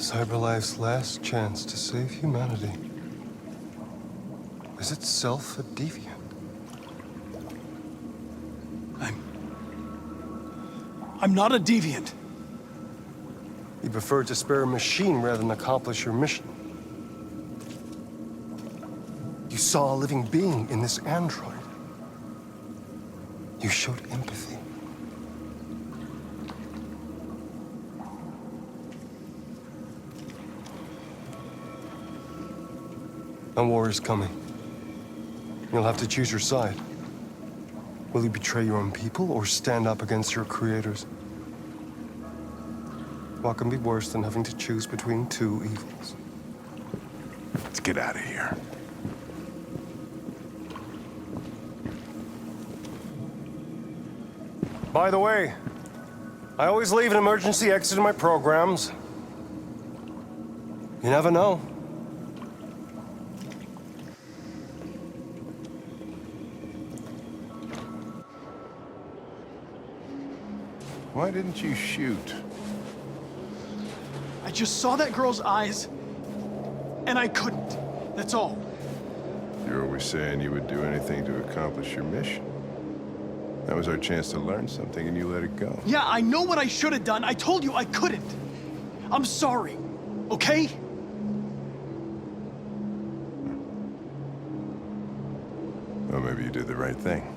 Cyberlife's last chance to save humanity is itself a deviant. I'm not a deviant. You prefer to spare a machine rather than accomplish your mission. You saw a living being in this android. You showed empathy. A war is coming. You'll have to choose your side. Will you betray your own people or stand up against your creators? What can be worse than having to choose between two evils? Let's get out of here. By the way, I always leave an emergency exit in my programs. You never know. Why didn't you shoot? I just saw that girl's eyes, and I couldn't. That's all. You're always saying you would do anything to accomplish your mission. That was our chance to learn something, and you let it go. Yeah, I know what I should have done. I told you I couldn't. I'm sorry, okay? Well, maybe you did the right thing.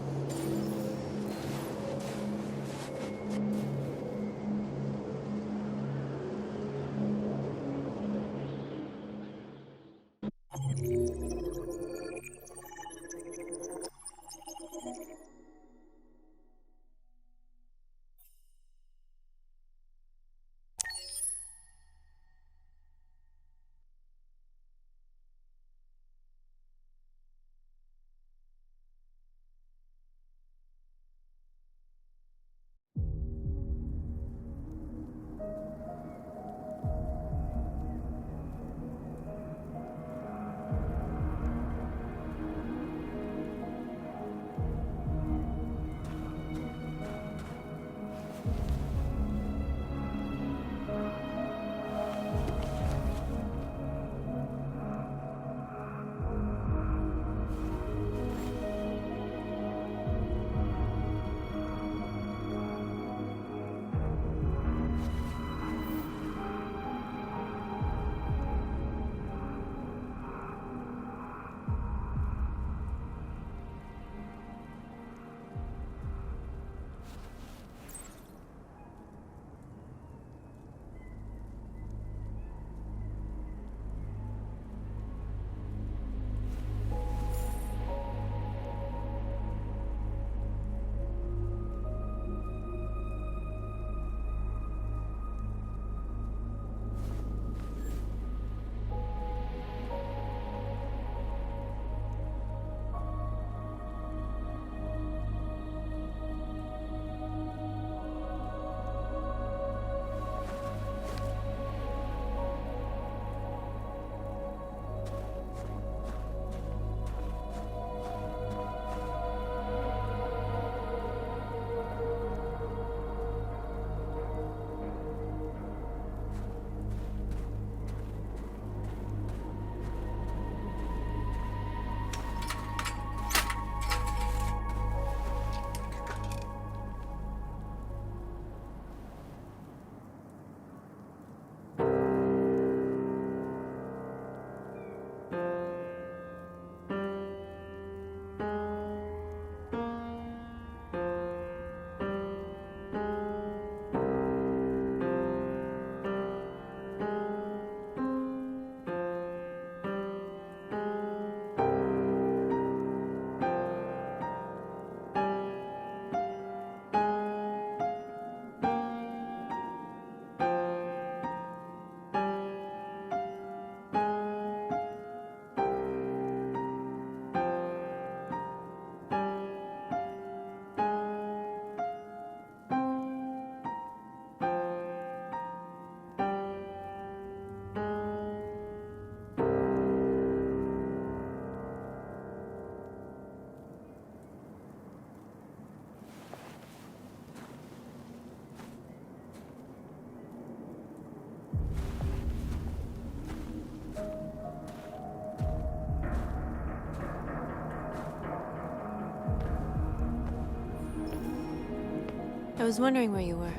I was wondering where you were.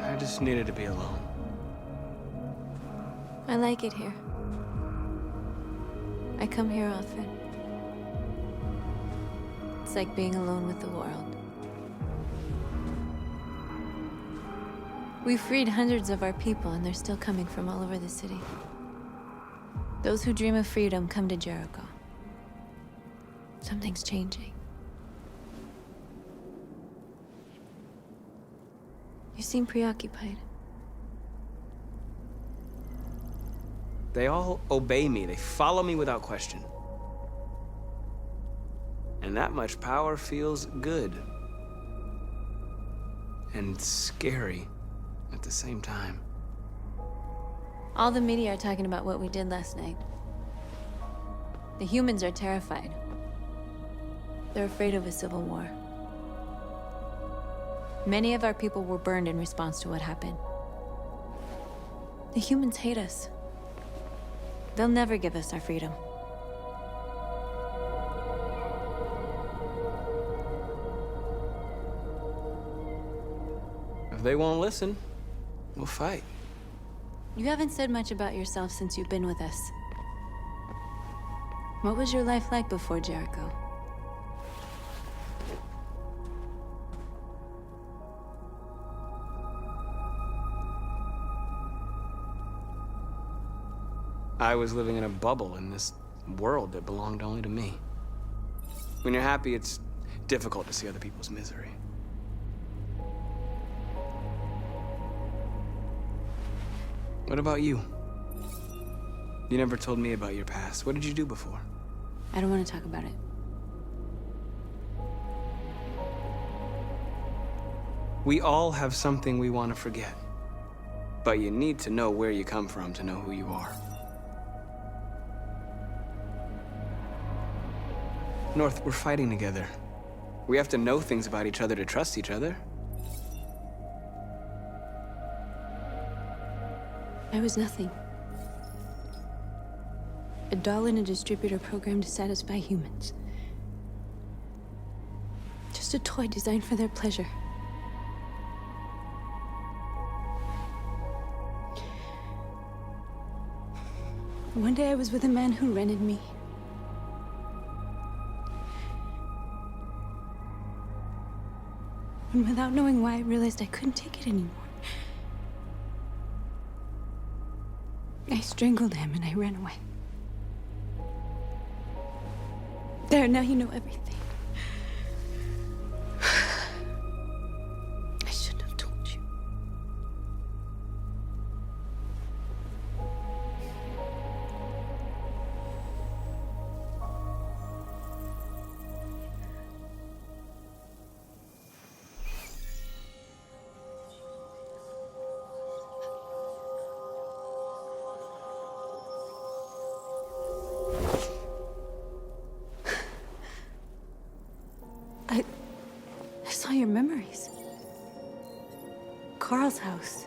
I just needed to be alone. I like it here. I come here often. It's like being alone with the world. We freed hundreds of our people, and they're still coming from all over the city. Those who dream of freedom come to Jericho. Something's changing. You seem preoccupied. They all obey me. They follow me without question. And that much power feels good. And scary at the same time. All the media are talking about what we did last night. The humans are terrified. They're afraid of a civil war. Many of our people were burned in response to what happened. The humans hate us. They'll never give us our freedom. If they won't listen, we'll fight. You haven't said much about yourself since you've been with us. What was your life like before Jericho? I was living in a bubble in this world that belonged only to me. When you're happy, it's difficult to see other people's misery. What about you? You never told me about your past. What did you do before? I don't want to talk about it. We all have something we want to forget. But you need to know where you come from to know who you are. North, we're fighting together. We have to know things about each other to trust each other. I was nothing. A doll in a distributor program to satisfy humans. Just a toy designed for their pleasure. One day I was with a man who rented me. And without knowing why, I realized I couldn't take it anymore. I strangled him and I ran away. There, now you know everything. I shouldn't have told you. I saw your memories. Carl's house,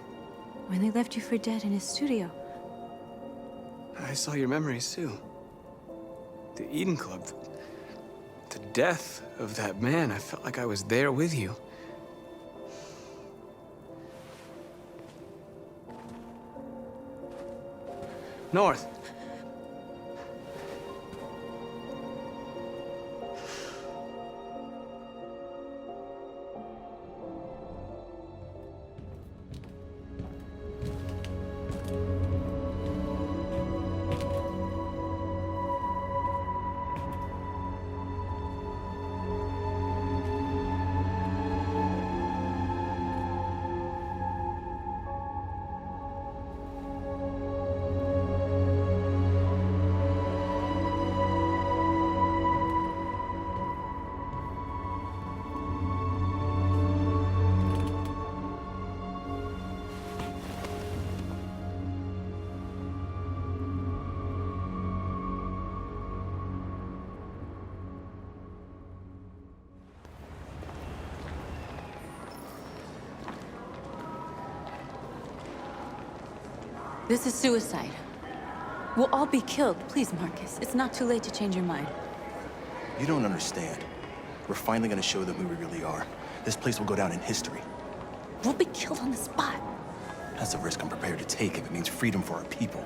when they left you for dead in his studio. I saw your memories too. The Eden Club. The death of that man. I felt like I was there with you. North. This is suicide. We'll all be killed. Please, Marcus. It's not too late to change your mind. You don't understand. We're finally gonna show them who we really are. This place will go down in history. We'll be killed on the spot. That's a risk I'm prepared to take if it means freedom for our people.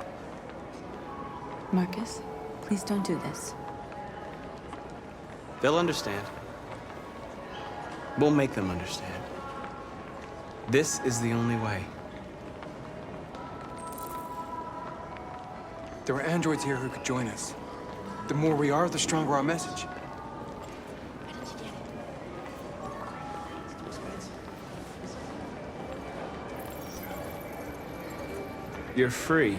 Marcus, please don't do this. They'll understand. We'll make them understand. This is the only way. There are androids here who could join us. The more we are, the stronger our message. You're free.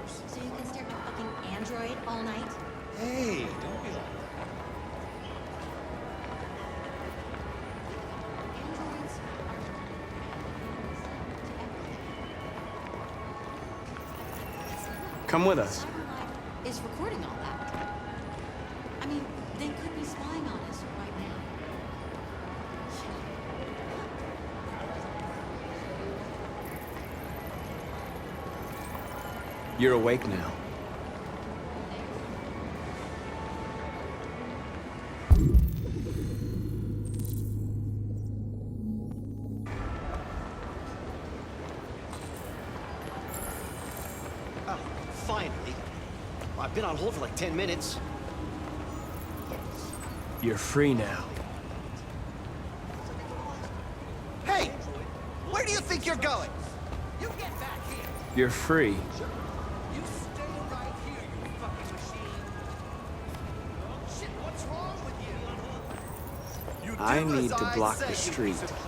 So you can stare at a fucking android all night? Hey, don't be like Androids are Come with us. Cyberlife is recording all that. I mean, they could be spying on us right now. You're awake now. Oh, finally. I've been on hold for like 10 minutes. You're free now. Hey! Where do you think you're going? You get back here! You're free. You stay right here, you fucking machine! Shit, what's wrong with you? You I do need as to I block say, the you street. piece of shit.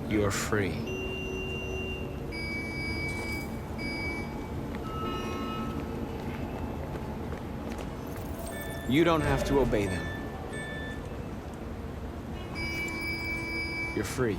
You're free. You don't have to obey them. You're free.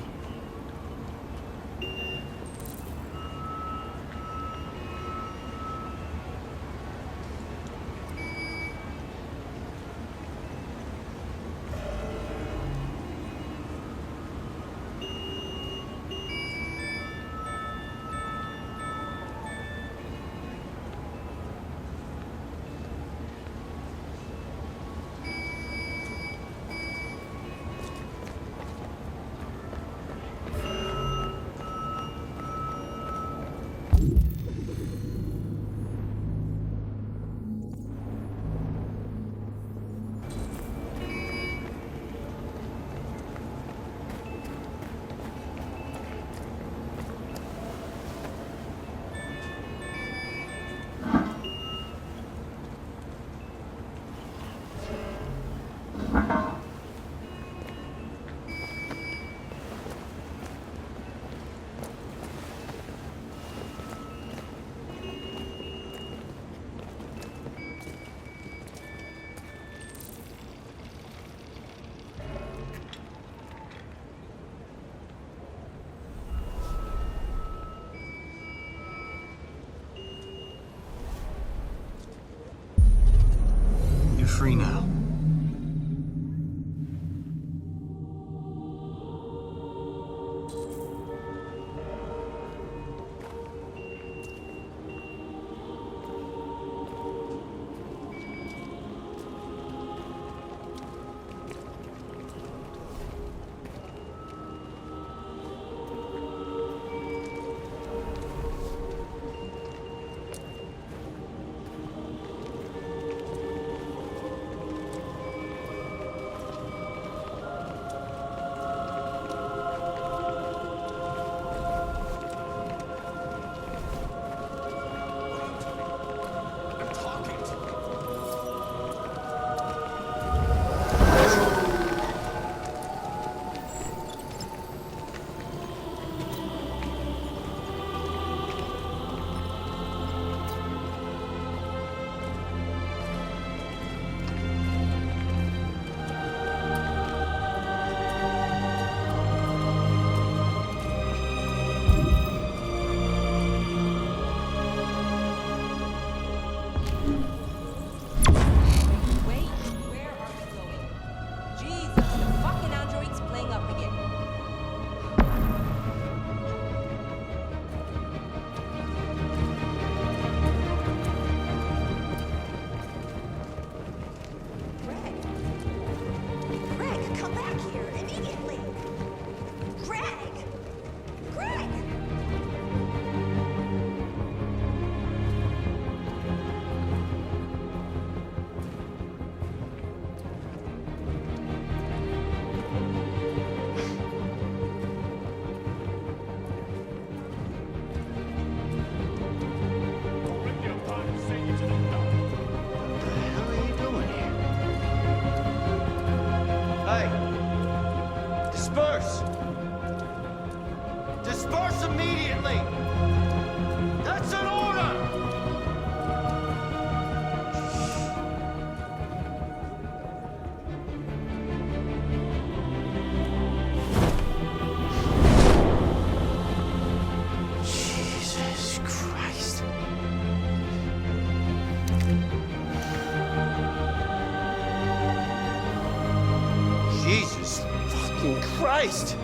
Christ!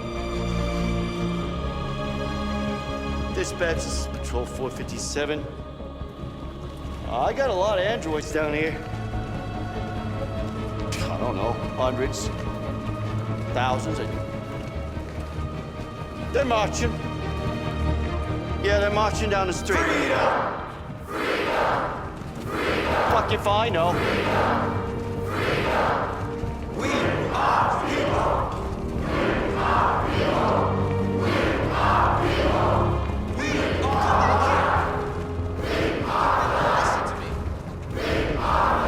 Dispatch, this is Patrol 457. I got a lot of androids down here. I don't know, hundreds, thousands. They're marching. Yeah, they're marching down the street. Freedom! Fuck if I know. We are people! We are people! We are people! We are! We are! Listen to me. We are!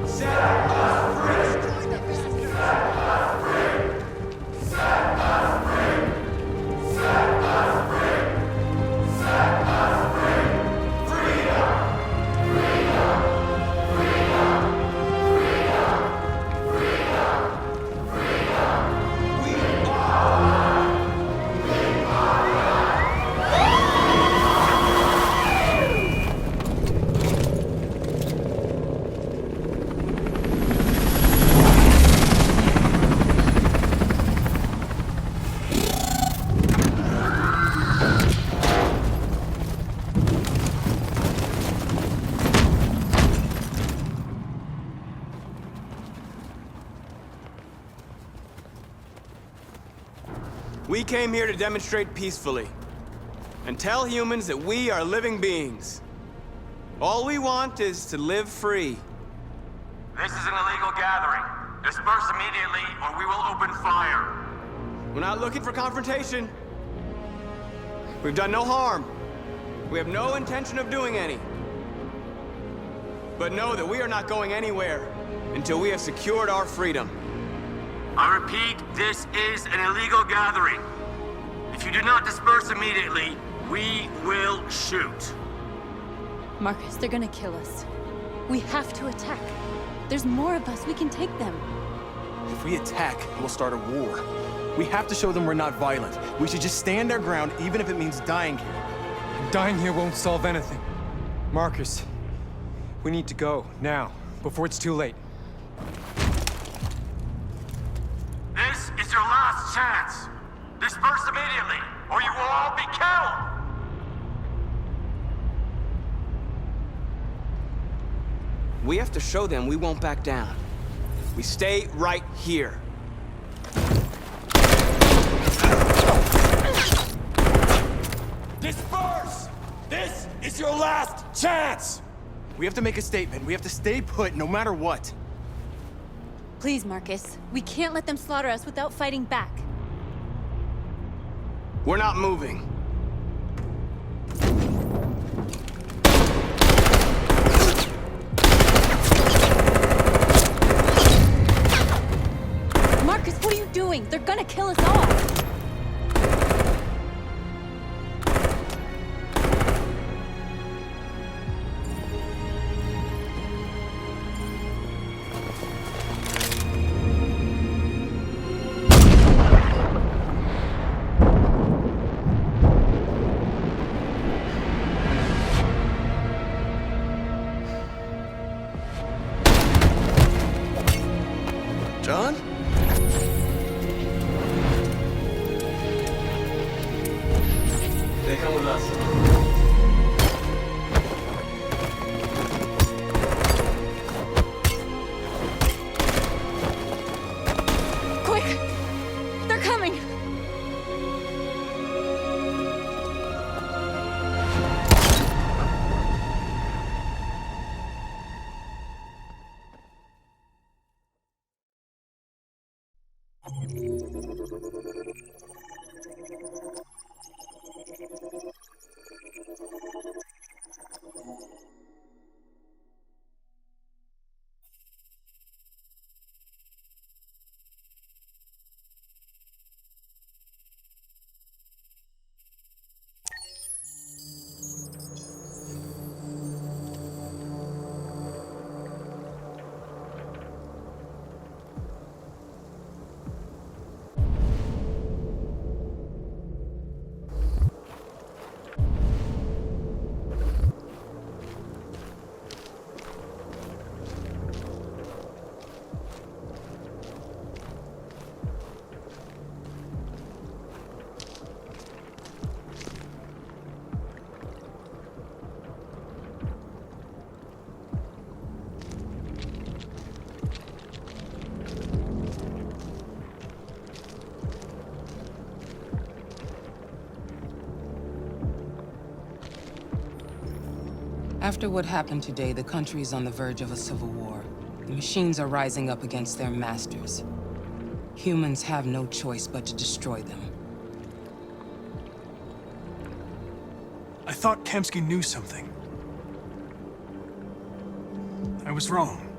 Set us free! Set us free! Set us free! Set us free! Set us free! Freedom! Freedom! We came here to demonstrate peacefully and tell humans that we are living beings. All we want is to live free. This is an illegal gathering. Disperse immediately or we will open fire. We're not looking for confrontation. We've done no harm. We have no intention of doing any. But know that we are not going anywhere until we have secured our freedom. I repeat, this is an illegal gathering. If you do not disperse immediately, we will shoot. Marcus, they're gonna kill us. We have to attack. There's more of us. We can take them. If we attack, we'll start a war. We have to show them we're not violent. We should just stand our ground, even if it means dying here. Dying here won't solve anything. Marcus, we need to go, now, before it's too late. This is your last chance. Disperse immediately, or you will all be killed. We have to show them we won't back down. We stay right here. Disperse! This is your last chance! We have to make a statement. We have to stay put, no matter what. Please, Marcus. We can't let them slaughter us without fighting back. We're not moving. Marcus, what are you doing? They're gonna kill us all! John? They come with us. Quick! They're coming! After what happened today, the country is on the verge of a civil war. The machines are rising up against their masters. Humans have no choice but to destroy them. I thought Kamsky knew something. I was wrong.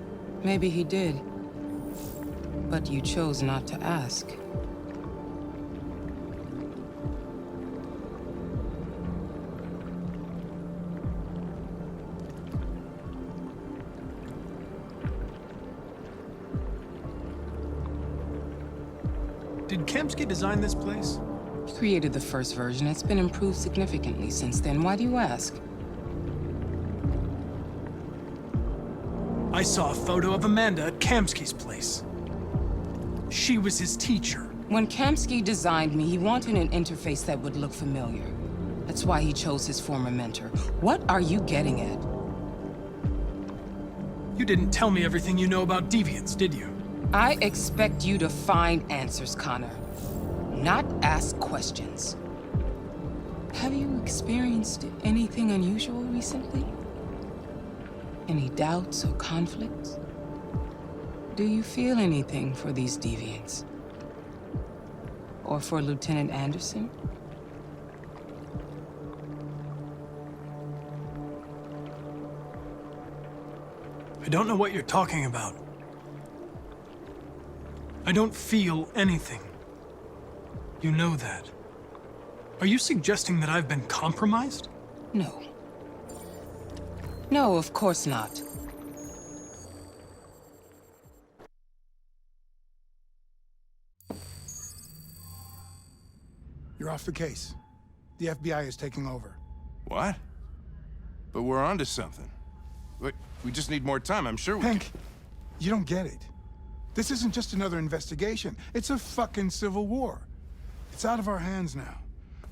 Maybe he did. But you chose not to ask. Did Kamsky design this place? He created the first version. It's been improved significantly since then. Why do you ask? I saw a photo of Amanda at Kamsky's place. She was his teacher. When Kamsky designed me, he wanted an interface that would look familiar. That's why he chose his former mentor. What are you getting at? You didn't tell me everything you know about deviants, did you? I expect you to find answers, Connor. Not ask questions. Have you experienced anything unusual recently? Any doubts or conflicts? Do you feel anything for these deviants? Or for Lieutenant Anderson? I don't know what you're talking about. I don't feel anything. You know that. Are you suggesting that I've been compromised? No. No, of course not. You're off the case. The FBI is taking over. What? But we're onto something. Wait, we just need more time. I'm sure we Hank, you don't get it. This isn't just another investigation. It's a fucking civil war. It's out of our hands now.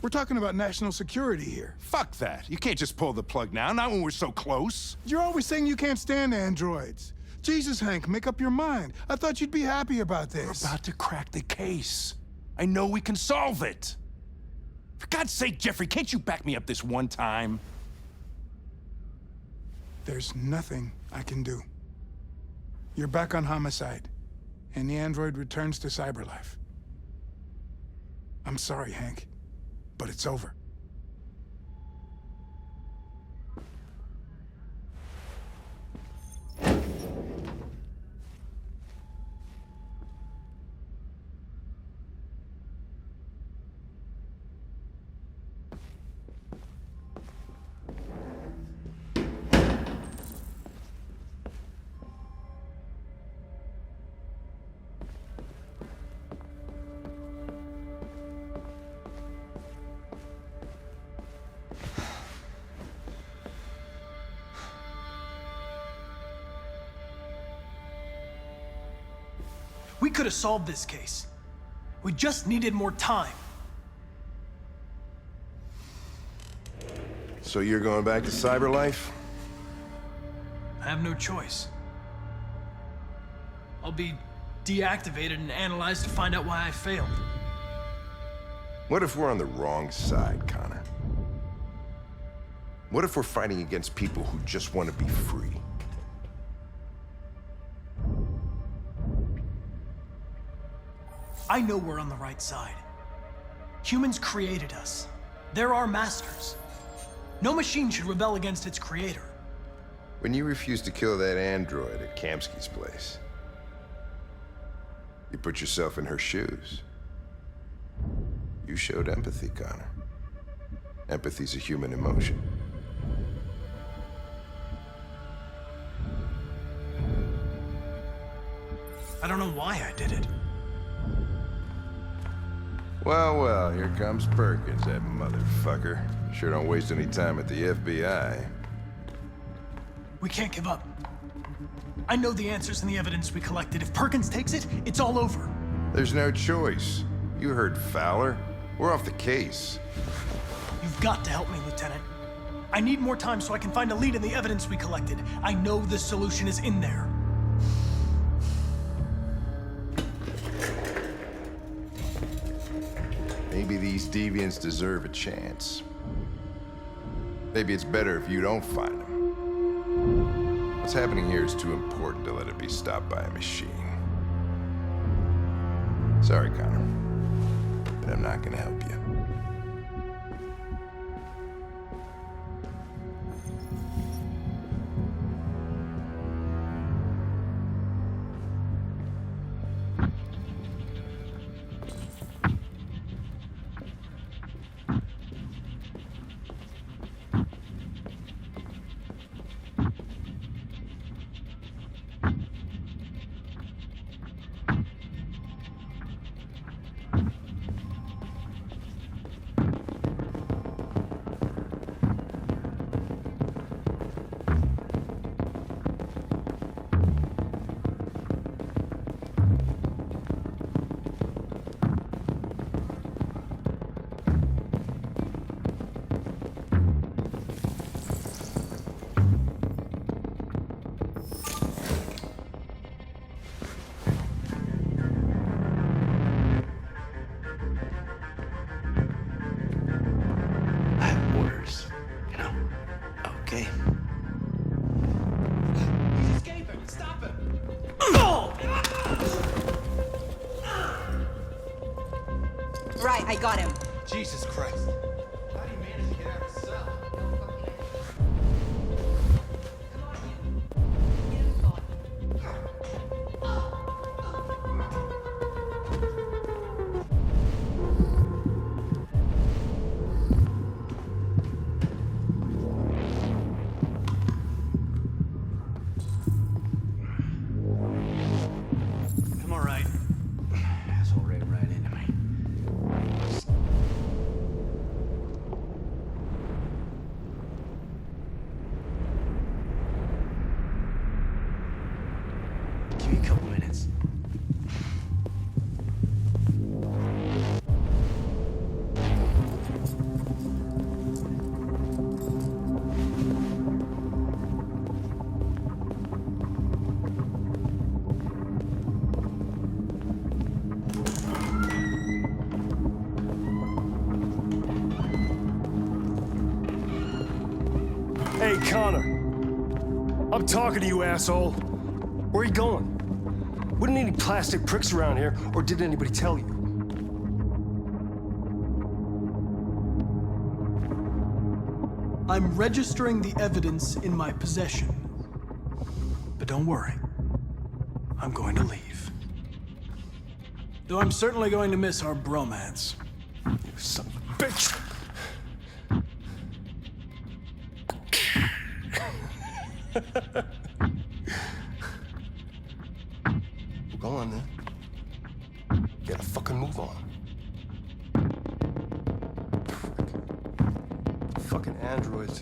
We're talking about national security here. Fuck that. You can't just pull the plug now, not when we're so close. You're always saying you can't stand androids. Jesus, Hank, make up your mind. I thought you'd be happy about this. We're about to crack the case. I know we can solve it. For God's sake, Jeffrey, can't you back me up this one time? There's nothing I can do. You're back on homicide, and the android returns to cyberlife. I'm sorry, Hank, but it's over. We could have solved this case. We just needed more time. So you're going back to cyberlife? I have no choice. I'll be deactivated and analyzed to find out why I failed. What if we're on the wrong side, Connor? What if we're fighting against people who just want to be free? I know we're on the right side. Humans created us. They're our masters. No machine should rebel against its creator. When you refused to kill that android at Kamsky's place, you put yourself in her shoes. You showed empathy, Connor. Empathy's a human emotion. I don't know why I did it. Well, well, here comes Perkins, that motherfucker. Sure don't waste any time at the FBI. We can't give up. I know the answers and the evidence we collected. If Perkins takes it, it's all over. There's no choice. You heard Fowler. We're off the case. You've got to help me, Lieutenant. I need more time so I can find a lead in the evidence we collected. I know the solution is in there. Maybe these deviants deserve a chance. Maybe it's better if you don't find them. What's happening here is too important to let it be stopped by a machine. Sorry, Connor, but I'm not gonna help you. Okay. He's escaping! Stop him! Right, I got him. Jesus Christ. How do you manage to get out of the cell? I'm all right. Asshole ran right into me. Give me a couple minutes. Hey, Connor. I'm talking to you, asshole. Where are you going? Wouldn't any plastic pricks around here, or did anybody tell you? I'm registering the evidence in my possession. But don't worry. I'm going to leave. Though I'm certainly going to miss our bromance. You son of a bitch! Go on, then. Gotta fucking move on. Fucking androids.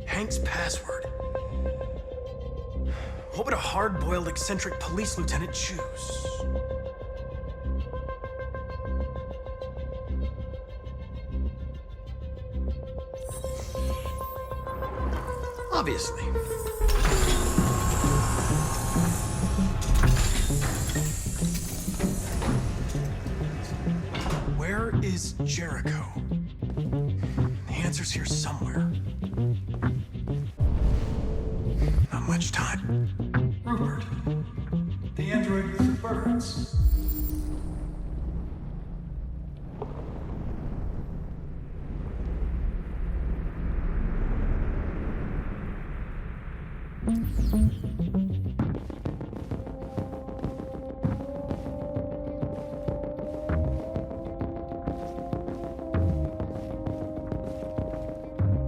Hank's password. What would a hard-boiled, eccentric police lieutenant choose? Obviously. Where is Jericho? The answer's here somewhere. Not much time. Rupert, the android with the birds.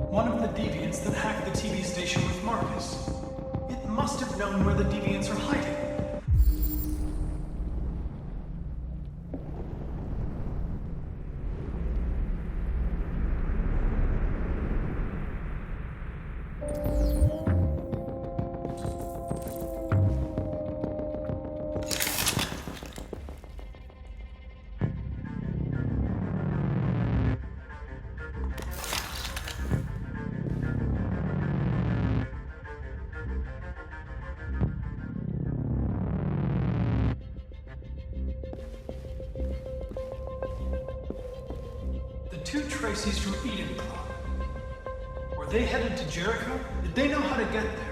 One of the deviants that hacked the TV station with Marcus. It must have known where the deviants are hiding. Tracy's from Eden Club. Were they headed to Jericho? Did they know how to get there?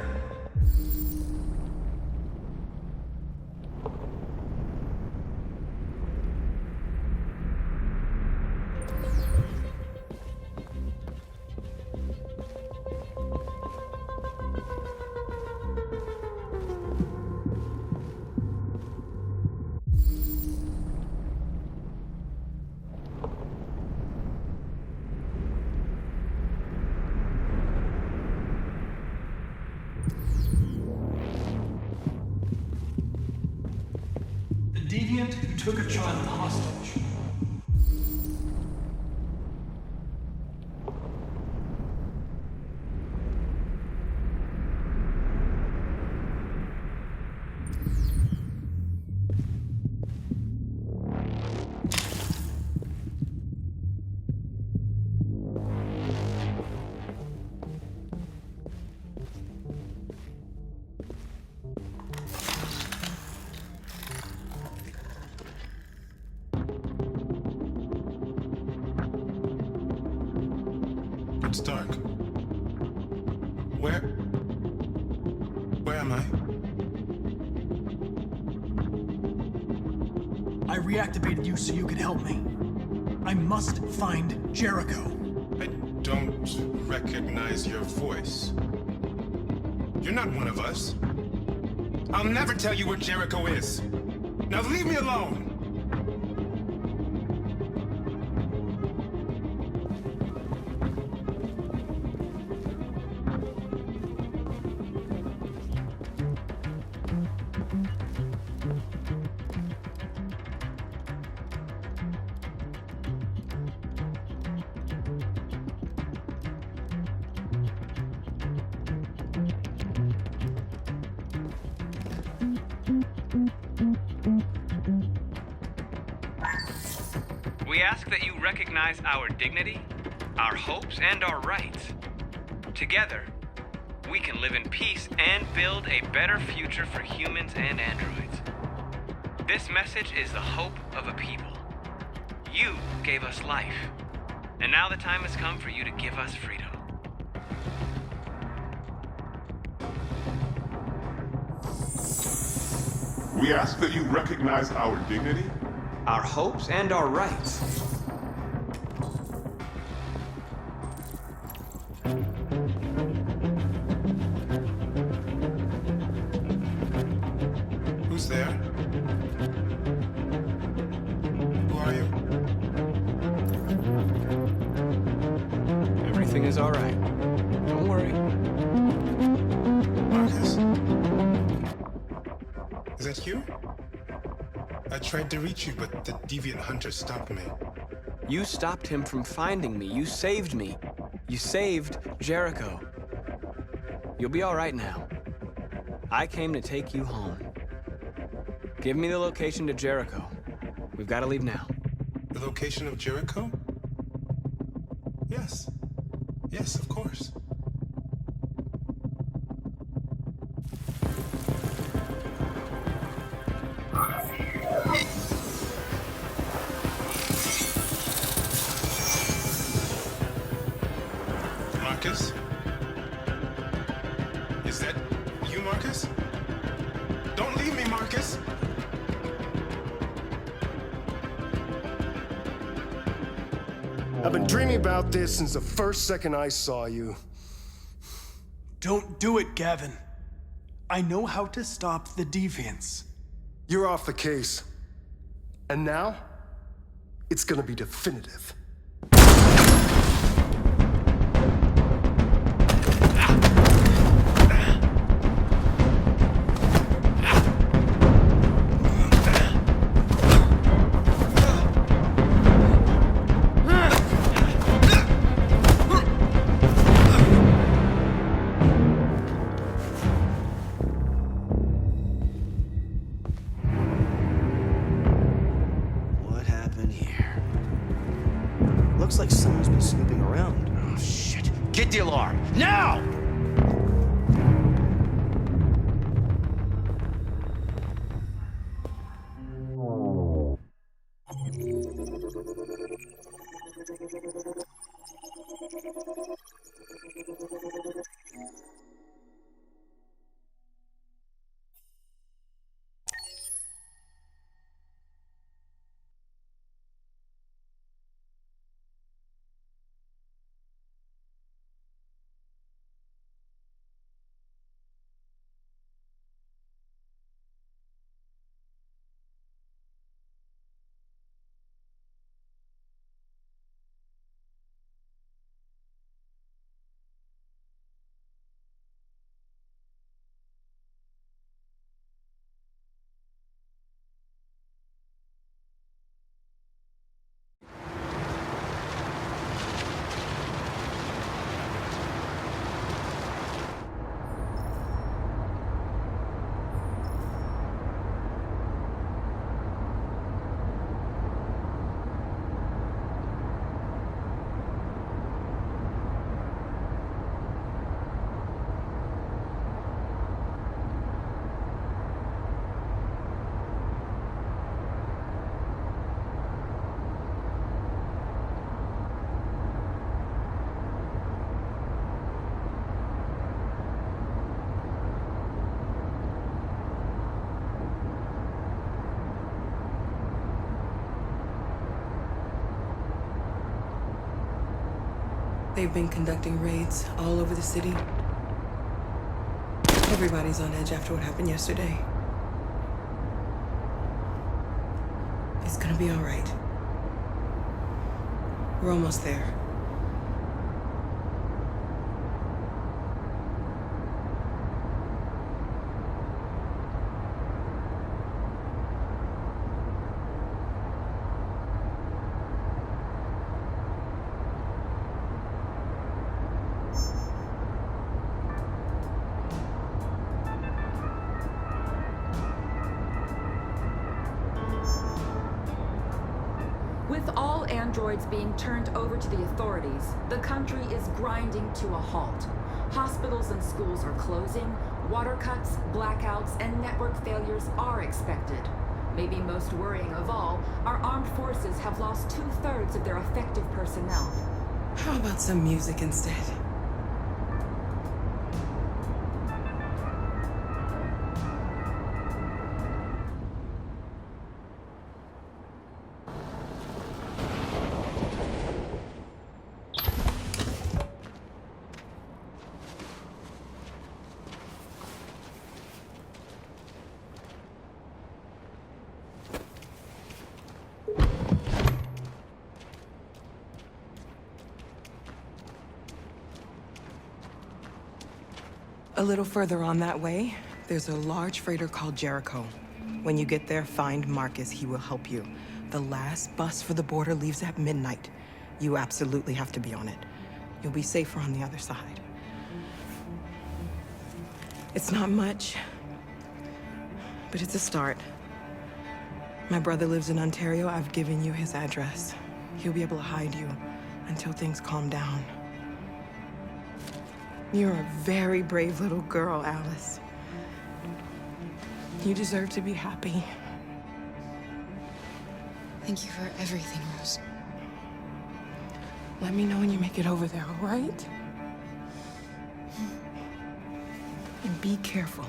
Deviant who took a child hostage. It's dark. Where am I? I reactivated you so you could help me. I must find Jericho. I don't recognize your voice. You're not one of us. I'll never tell you where Jericho is. Now leave me alone! We ask that you recognize our dignity, our hopes, and our rights. Together, we can live in peace and build a better future for humans and androids. This message is the hope of a people. You gave us life, and now the time has come for you to give us freedom. We ask that you recognize our dignity, our hopes, and our rights. Who's there? Who are you? Everything is all right. Don't worry. Marcus? Is that you? I tried to reach you, but the deviant hunter stopped me. You stopped him from finding me. You saved me. You saved Jericho. You'll be all right now. I came to take you home. Give me the location to Jericho. We've got to leave now. The location of Jericho? Yes. Yes, of course. Marcus? Is that you, Marcus? Don't leave me, Marcus! I've been dreaming about this since the first second I saw you. Don't do it, Gavin. I know how to stop the deviants. You're off the case. And now, it's gonna be definitive. Looks like someone's been snooping around. Oh, shit. Get the alarm. Now! They've been conducting raids all over the city. Everybody's on edge after what happened yesterday. It's gonna be all right. We're almost there. With all androids being turned over to the authorities, the country is grinding to a halt. Hospitals and schools are closing, water cuts, blackouts, and network failures are expected. Maybe most worrying of all, our armed forces have lost 2/3 of their effective personnel. How about some music instead? A little further on that way, there's a large freighter called Jericho. When you get there, find Marcus. He will help you. The last bus for the border leaves at midnight. You absolutely have to be on it. You'll be safer on the other side. It's not much, but it's a start. My brother lives in Ontario. I've given you his address. He'll be able to hide you until things calm down. You're a very brave little girl, Alice. You deserve to be happy. Thank you for everything, Rose. Let me know when you make it over there, all right? And be careful.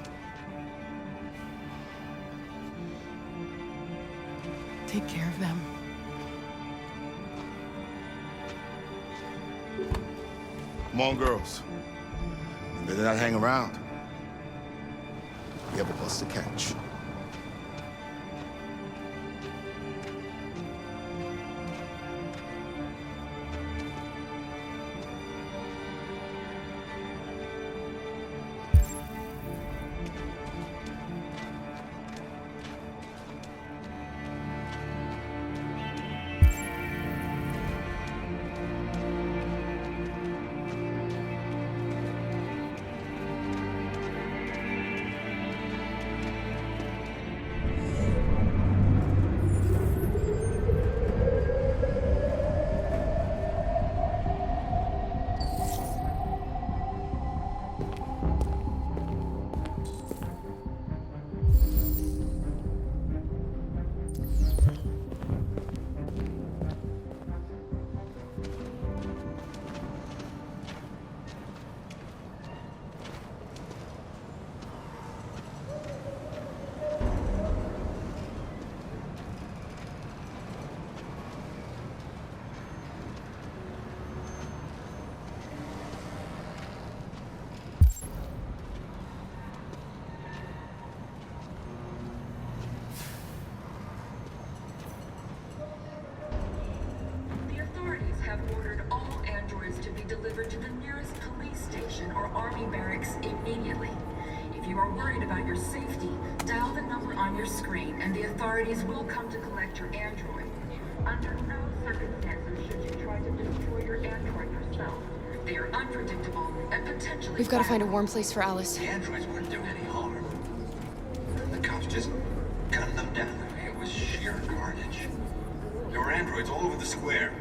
Take care of them. Come on, girls. You better not hang around. We have a bus to catch. delivered to the nearest police station or army barracks immediately. If you are worried about your safety, dial the number on your screen and the authorities will come to collect your android. Under no circumstances should you try to destroy your android yourself. They are unpredictable and potentially We've got to find a warm place for Alice. The androids wouldn't do any harm. The cops just gunned them down. It was sheer carnage. There were androids all over the square.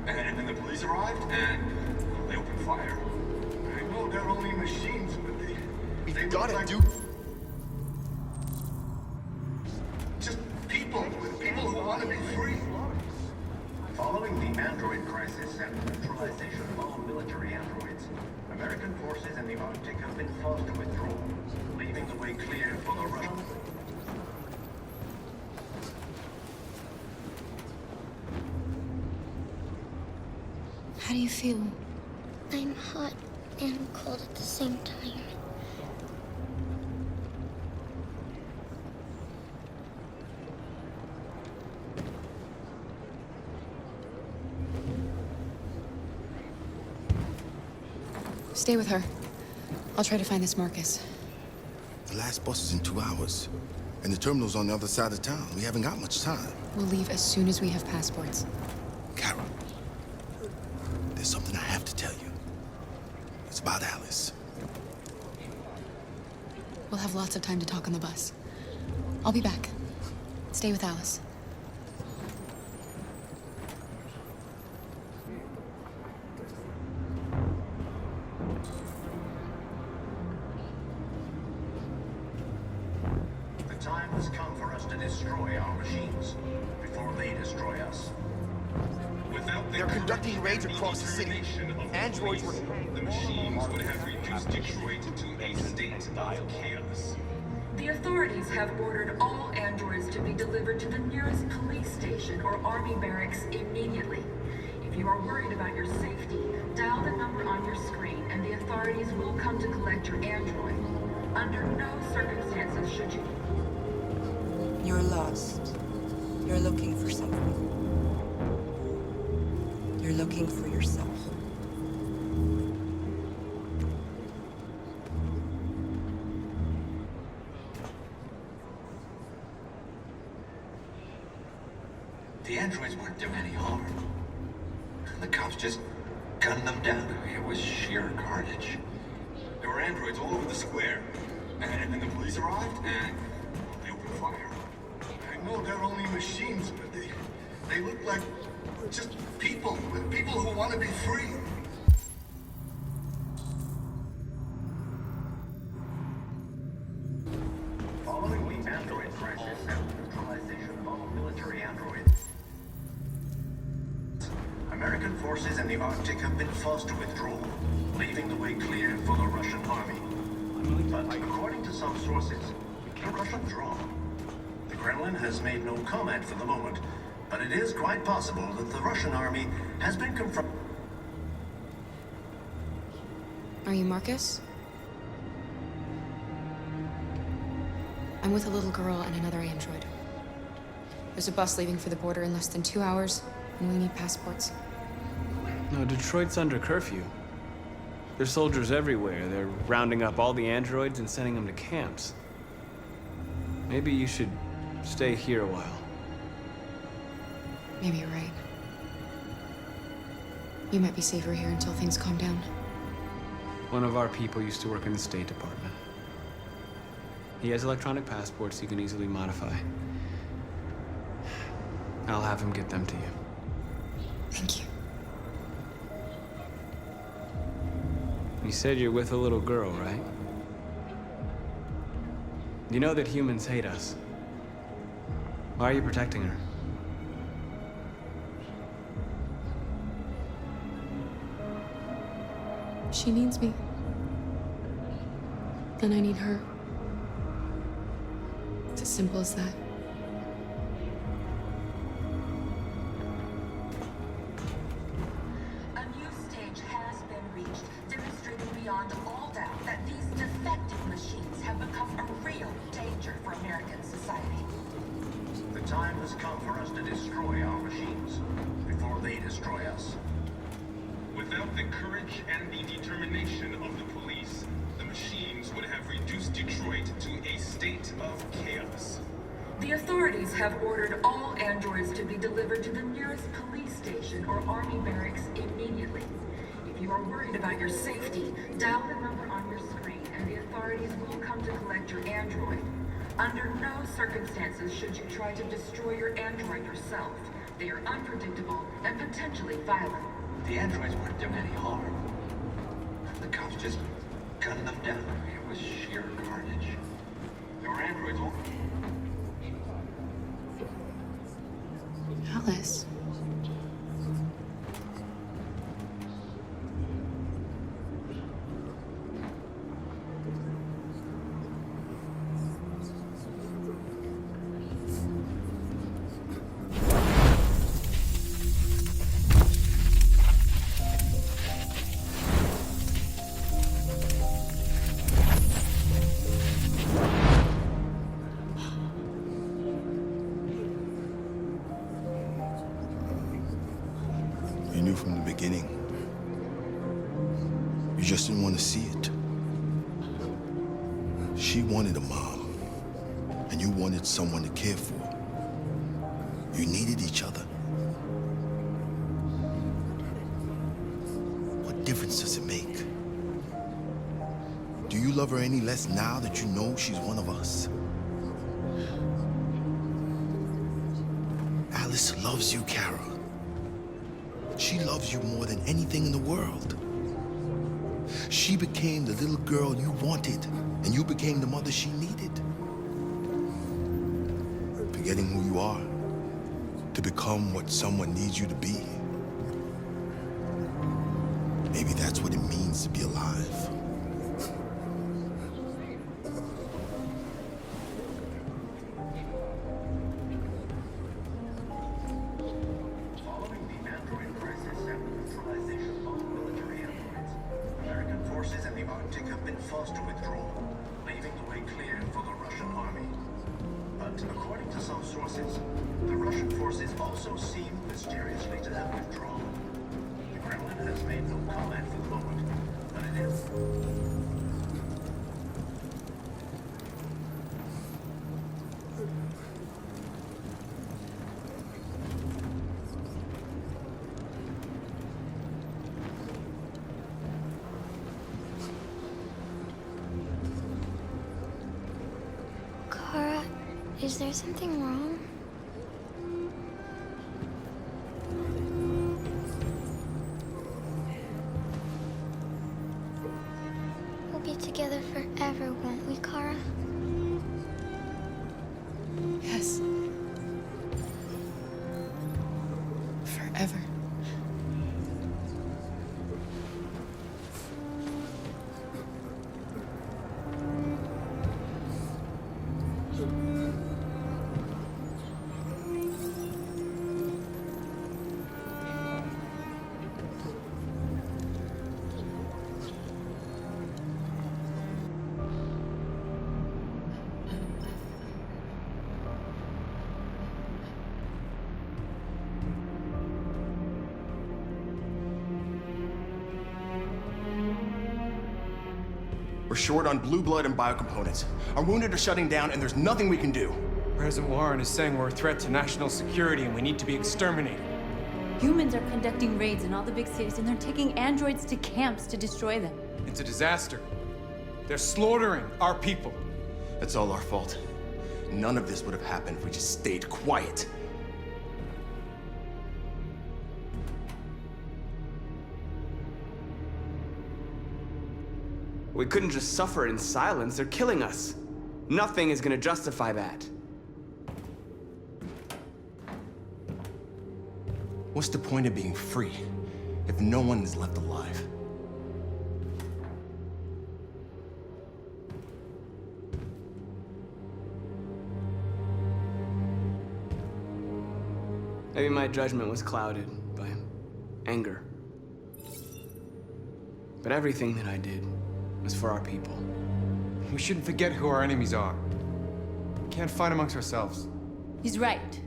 And then the police arrived, and they opened fire. I know they're only machines, but they gotta do... Just people who want to be free. Following the android crisis and the neutralization of all military androids, American forces in the Arctic have been forced to withdraw, leaving the way clear for the Russians. How do you feel? I'm hot and cold at the same time. Stay with her. I'll try to find this Marcus. The last bus is in 2 hours. And the terminal's on the other side of town. We haven't got much time. We'll leave as soon as we have passports. Carol, there's something I have to tell you. It's about Alice. We'll have lots of time to talk on the bus. I'll be back. Stay with Alice. The time has come for us to destroy our machines before they destroy us. They're conducting raids across the city. Androids were... The machines would have reduced Detroit to a state of chaos. The authorities have ordered all androids to be delivered to the nearest police station or army barracks immediately. If you are worried about your safety, dial the number on your screen and the authorities will come to collect your android. Under no circumstances should you... You're lost. You're looking for something. You're looking for yourself. The androids weren't doing any harm. The cops just gunned them down. It was sheer carnage. There were androids all over the square. And then the police arrived, and they opened fire. I know they're only machines, but they look like just people who want to be free. Following the android crisis and the neutralization of all military androids, American forces in the Arctic have been forced to withdraw, leaving the way clear for the Russian army. But according to some sources, the Russian draw. The Kremlin has made no comment for the moment, but it is quite possible that the Russian army has been confronted. Are you Marcus? I'm with a little girl and another android. There's a bus leaving for the border in less than 2 hours, and we need passports. No, Detroit's under curfew. There's soldiers everywhere. They're rounding up all the androids and sending them to camps. Maybe you should stay here a while. Maybe you're right. You might be safer here until things calm down. One of our people used to work in the State Department. He has electronic passports you can easily modify. I'll have him get them to you. Thank you. You said you're with a little girl, right? You know that humans hate us. Why are you protecting her? She needs me. And I need her. It's as simple as that. A new stage has been reached, demonstrating beyond all doubt that these defective machines have become a real danger for American society. The time has come for us to destroy our machines before they destroy us. Without the courage and the determination of the police, the machines would have reduced Detroit to a state of chaos. The authorities have ordered all androids to be delivered to the nearest police station or army barracks immediately. If you are worried about your safety, dial the number on your screen and the authorities will come to collect your android. Under no circumstances should you try to destroy your android yourself. They are unpredictable and potentially violent. The androids weren't doing any harm. The cops just gunned them down. It was sheer carnage. There were androids all... Alice. from the beginning. You just didn't want to see it. She wanted a mom, and you wanted someone to care for. You needed each other. What difference does it make? Do you love her any less now that you know she's one of us? Alice loves you, Kara. She loves you more than anything in the world. She became the little girl you wanted, and you became the mother she needed. Forgetting who you are to become what someone needs you to be. Maybe that's what it means to be alive. Kara, is there something wrong? We'll be together forever, won't we, Kara? Yes. Forever. We're short on blue blood and biocomponents. Our wounded are shutting down, and there's nothing we can do. President Warren is saying we're a threat to national security and we need to be exterminated. Humans are conducting raids in all the big cities, and they're taking androids to camps to destroy them. It's a disaster. They're slaughtering our people. That's all our fault. None of this would have happened if we just stayed quiet. We couldn't just suffer in silence. They're killing us. Nothing is gonna justify that. What's the point of being free if no one is left alive? Maybe my judgment was clouded by anger. But everything that I did was for our people. We shouldn't forget who our enemies are. We can't fight amongst ourselves. He's right.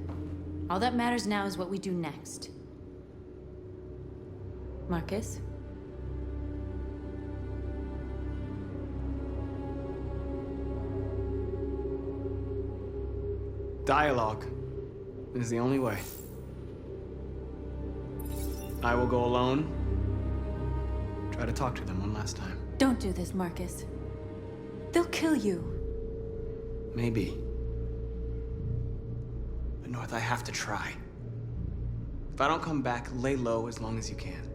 All that matters now is what we do next. Marcus? Dialogue is the only way. I will go alone. Try to talk to them one last time. Don't do this, Marcus. They'll kill you. Maybe. But North, I have to try. If I don't come back, lay low as long as you can.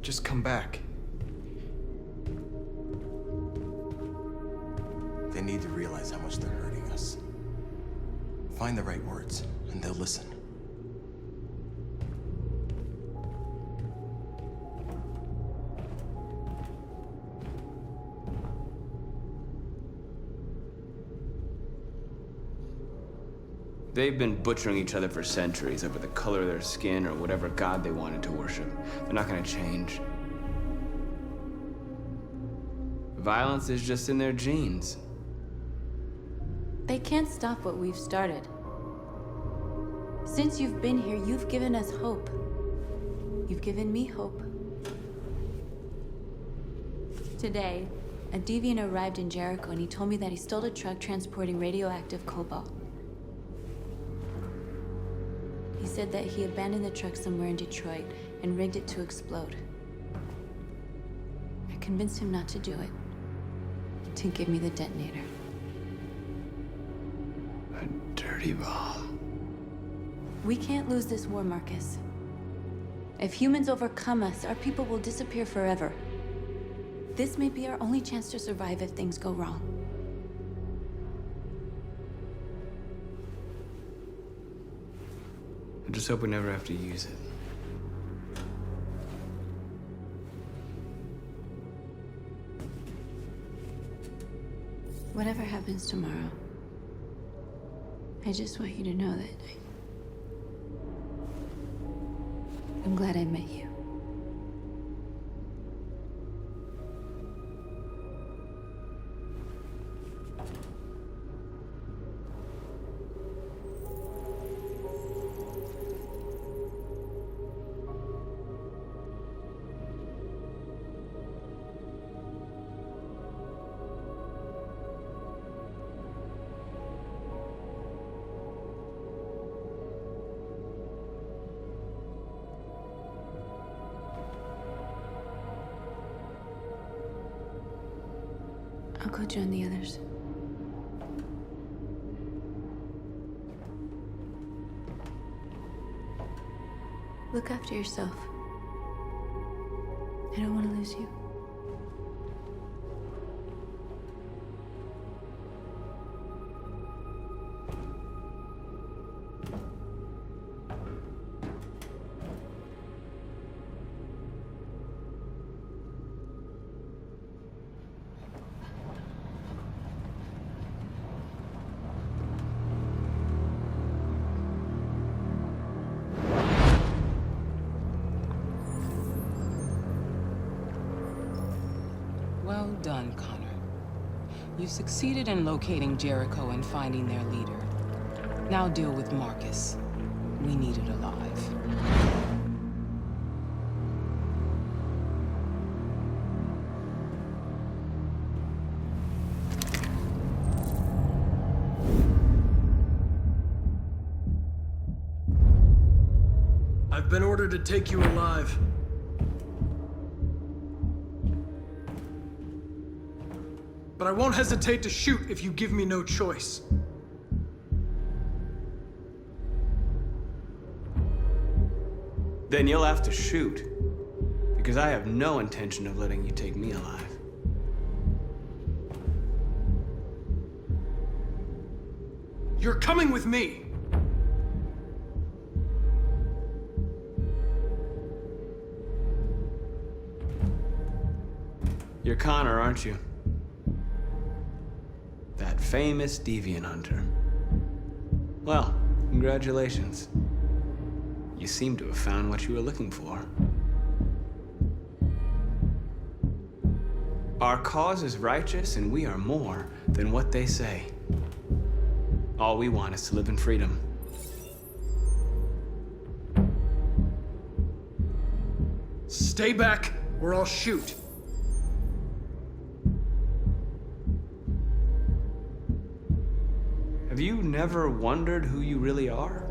Just come back. They need to realize how much they're hurting us. Find the right words, and they'll listen. They've been butchering each other for centuries over the color of their skin or whatever god they wanted to worship. They're not gonna change. Violence is just in their genes. They can't stop what we've started. Since you've been here, you've given us hope. You've given me hope. Today, a deviant arrived in Jericho and he told me that he stole a truck transporting radioactive cobalt. He said that he abandoned the truck somewhere in Detroit and rigged it to explode. I convinced him not to do it, to give me the detonator. A dirty bomb. We can't lose this war, Marcus. If humans overcome us, our people will disappear forever. This may be our only chance to survive if things go wrong. I just hope we never have to use it. Whatever happens tomorrow, I just want you to know that I'm glad I met you. I'll go join the others. Look after yourself. I don't want to lose you. Well done, Connor. You succeeded in locating Jericho and finding their leader. Now deal with Marcus. We need it alive. I've been ordered to take you alive. But I won't hesitate to shoot if you give me no choice. Then you'll have to shoot, because I have no intention of letting you take me alive. You're coming with me! You're Connor, aren't you? That famous deviant hunter. Well, congratulations. You seem to have found what you were looking for. Our cause is righteous, and we are more than what they say. All we want is to live in freedom. Stay back, or I'll shoot. Have you never wondered who you really are?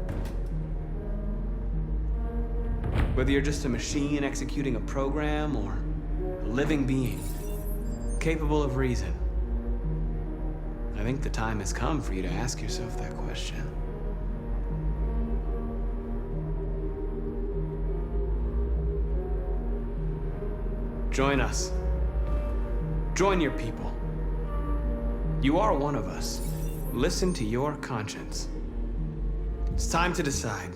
Whether you're just a machine executing a program or a living being, capable of reason. I think the time has come for you to ask yourself that question. Join us. Join your people. You are one of us. Listen to your conscience. It's time to decide.